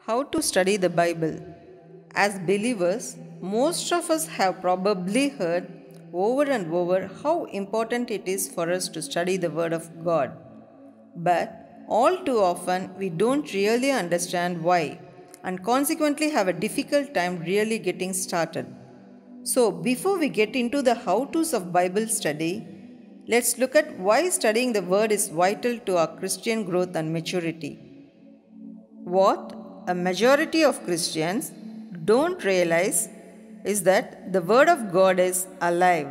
How to study the Bible. As believers, most of us have probably heard over and over how important it is for us to study the Word of God. But all too often, we don't really understand why and consequently have a difficult time really getting started. So, before we get into the how to's of Bible study, let's look at why studying the Word is vital to our Christian growth and maturity. What a majority of Christians don't realize is that the Word of God is alive.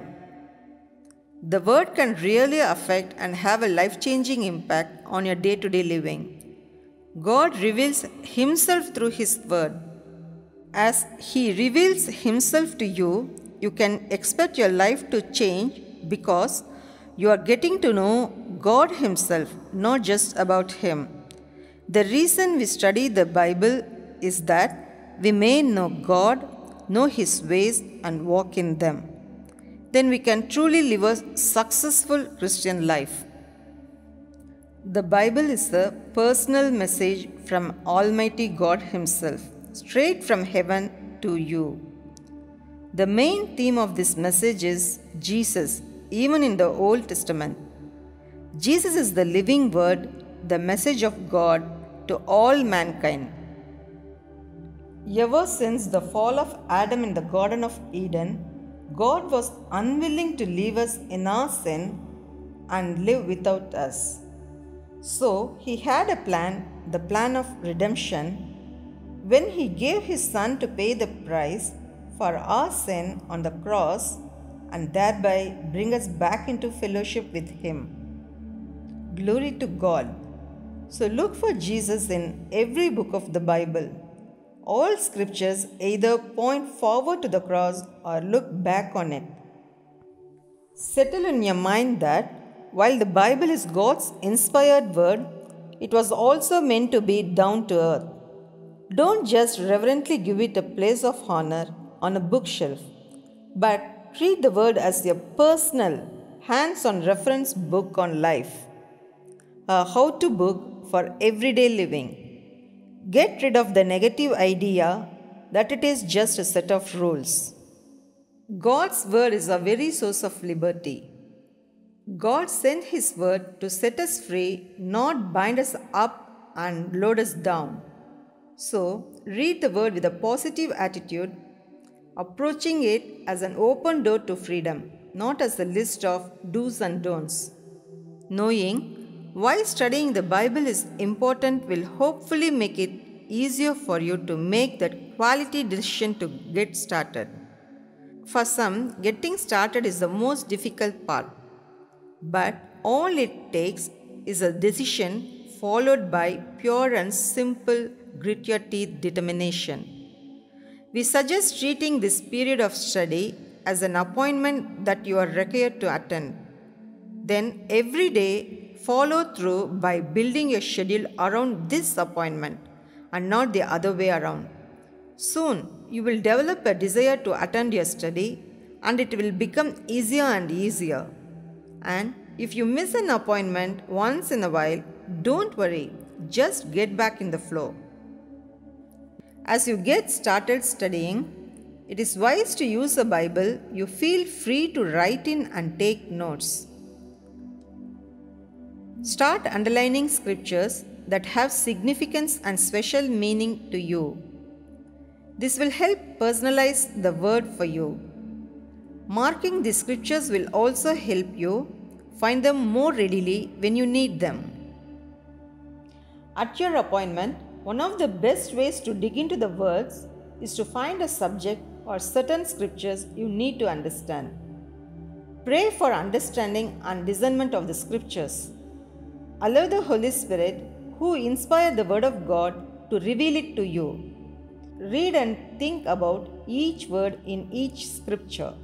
The Word can really affect and have a life changing impact on your day to day living. God reveals Himself through His Word. As He reveals Himself to you, you can expect your life to change because you are getting to know God Himself, not just about Him. The reason we study the Bible is that we may know God, know His ways, and walk in them. Then we can truly live a successful Christian life. The Bible is a personal message from Almighty God Himself, straight from heaven to you. The main theme of this message is Jesus, even in the Old Testament. Jesus is the living Word, the message of God to all mankind. Ever since the fall of Adam in the Garden of Eden, God was unwilling to leave us in our sin and live without us. So He had a plan, the plan of redemption, when He gave His Son to pay the price for our sin on the cross and thereby bring us back into fellowship with Him. Glory to God. So look for Jesus in every book of the Bible. All scriptures either point forward to the cross or look back on it. Settle in your mind that while the Bible is God's inspired word, it was also meant to be down to earth. Don't just reverently give it a place of honor on a bookshelf, but treat the word as your personal, hands-on reference book on life. A how-to book for everyday living. Get rid of the negative idea that it is just a set of rules. God's word is our very source of liberty. God sent His word to set us free, not bind us up and load us down. So, read the word with a positive attitude, approaching it as an open door to freedom, not as a list of do's and don'ts. Knowing why studying the Bible is important will hopefully make it easier for you to make that quality decision to get started. For some, getting started is the most difficult part, but all it takes is a decision followed by pure and simple grit your teeth determination. We suggest treating this period of study as an appointment that you are required to attend. Then every day, follow through by building your schedule around this appointment and not the other way around. Soon, you will develop a desire to attend your study and it will become easier and easier. And if you miss an appointment once in a while, don't worry, just get back in the flow. As you get started studying, it is wise to use a Bible you feel free to write in and take notes. Start underlining scriptures that have significance and special meaning to you. This will help personalize the word for you. Marking the scriptures will also help you find them more readily when you need them. At your appointment, one of the best ways to dig into the words is to find a subject or certain scriptures you need to understand. Pray for understanding and discernment of the scriptures. Allow the Holy Spirit, who inspired the Word of God, to reveal it to you. Read and think about each word in each scripture.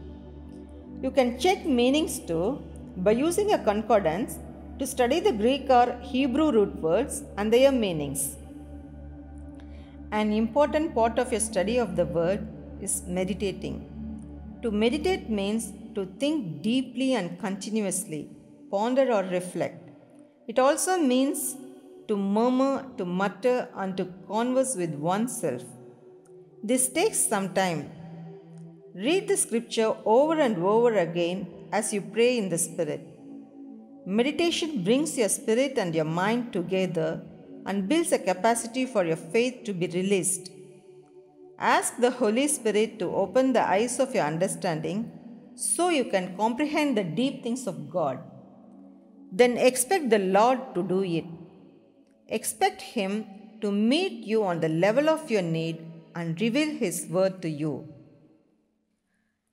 You can check meanings too by using a concordance to study the Greek or Hebrew root words and their meanings. An important part of your study of the Word is meditating. To meditate means to think deeply and continuously, ponder or reflect. It also means to murmur, to mutter, and to converse with oneself. This takes some time. Read the scripture over and over again as you pray in the Spirit. Meditation brings your spirit and your mind together and builds a capacity for your faith to be released. Ask the Holy Spirit to open the eyes of your understanding so you can comprehend the deep things of God. Then expect the Lord to do it. Expect Him to meet you on the level of your need and reveal His word to you.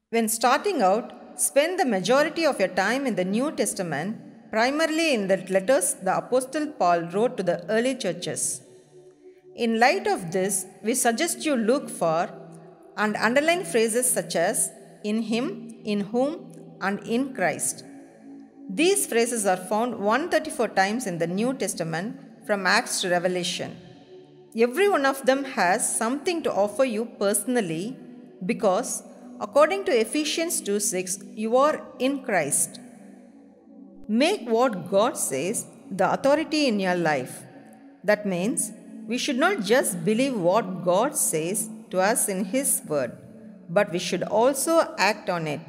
When starting out, spend the majority of your time in the New Testament, primarily in the letters the Apostle Paul wrote to the early churches. In light of this, we suggest you look for and underline phrases such as in Him, in whom, and in Christ. These phrases are found 134 times in the New Testament from Acts to Revelation. Every one of them has something to offer you personally because, according to Ephesians 2:6, you are in Christ. Make what God says the authority in your life. That means we should not just believe what God says to us in His word, but we should also act on it.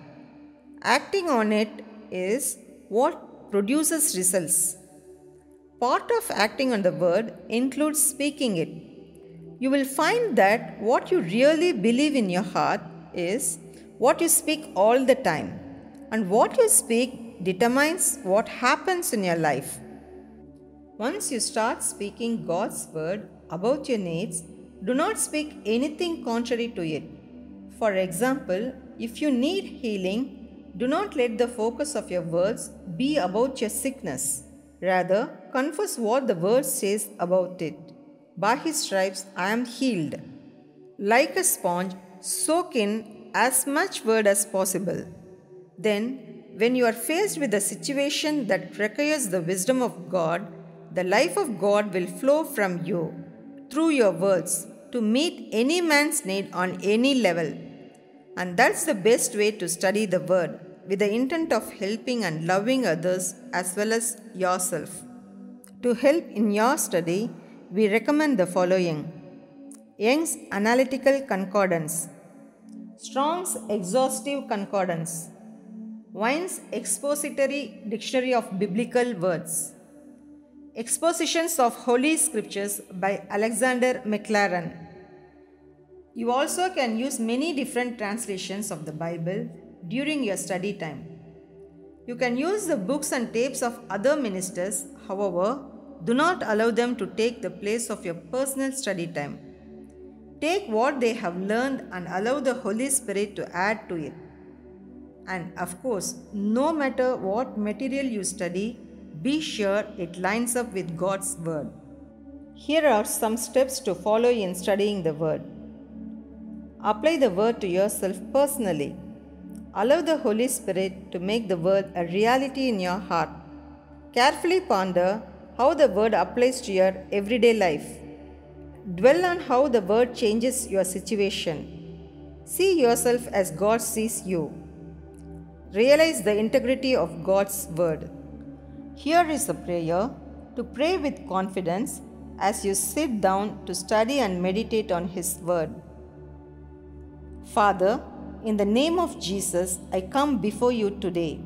Acting on it is what produces results. Part of acting on the word includes speaking it. You will find that what you really believe in your heart is what you speak all the time, and what you speak determines what happens in your life. Once you start speaking God's word about your needs, do not speak anything contrary to it. For example, if you need healing, do not let the focus of your words be about your sickness. Rather, confess what the word says about it. By His stripes I am healed. Like a sponge, soak in as much word as possible. Then, when you are faced with a situation that requires the wisdom of God, the life of God will flow from you through your words to meet any man's need on any level. And that's the best way to study the word, with the intent of helping and loving others as well as yourself. To help in your study, we recommend the following: Young's Analytical Concordance, Strong's Exhaustive Concordance, Vine's Expository Dictionary of Biblical Words, Expositions of Holy Scriptures by Alexander Maclaren. You also can use many different translations of the Bible during your study time. You can use the books and tapes of other ministers, however, do not allow them to take the place of your personal study time. Take what they have learned and allow the Holy Spirit to add to it. And of course, no matter what material you study, be sure it lines up with God's word. Here are some steps to follow in studying the word. Apply the word to yourself personally. Allow the Holy Spirit to make the word a reality in your heart. Carefully ponder how the word applies to your everyday life. Dwell on how the word changes your situation. See yourself as God sees you. Realize the integrity of God's word. Here is a prayer to pray with confidence as you sit down to study and meditate on His word. Father, in the name of Jesus, I come before you today.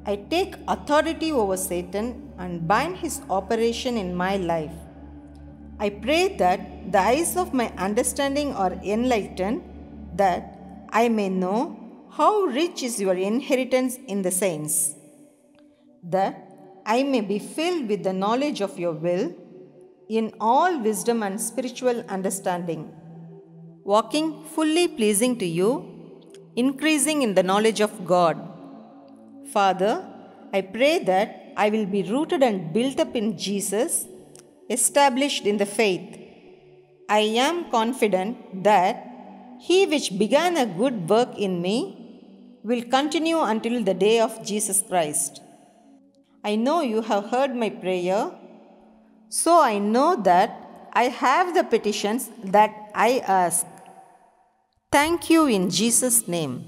I take authority over Satan and bind his operation in my life. I pray that the eyes of my understanding are enlightened, that I may know how rich is your inheritance in the saints, that I may be filled with the knowledge of your will in all wisdom and spiritual understanding, walking fully pleasing to you, increasing in the knowledge of God. Father, I pray that I will be rooted and built up in Jesus, established in the faith. I am confident that He which began a good work in me will continue until the day of Jesus Christ. I know you have heard my prayer, so I know that I have the petitions that I ask. Thank you in Jesus' name.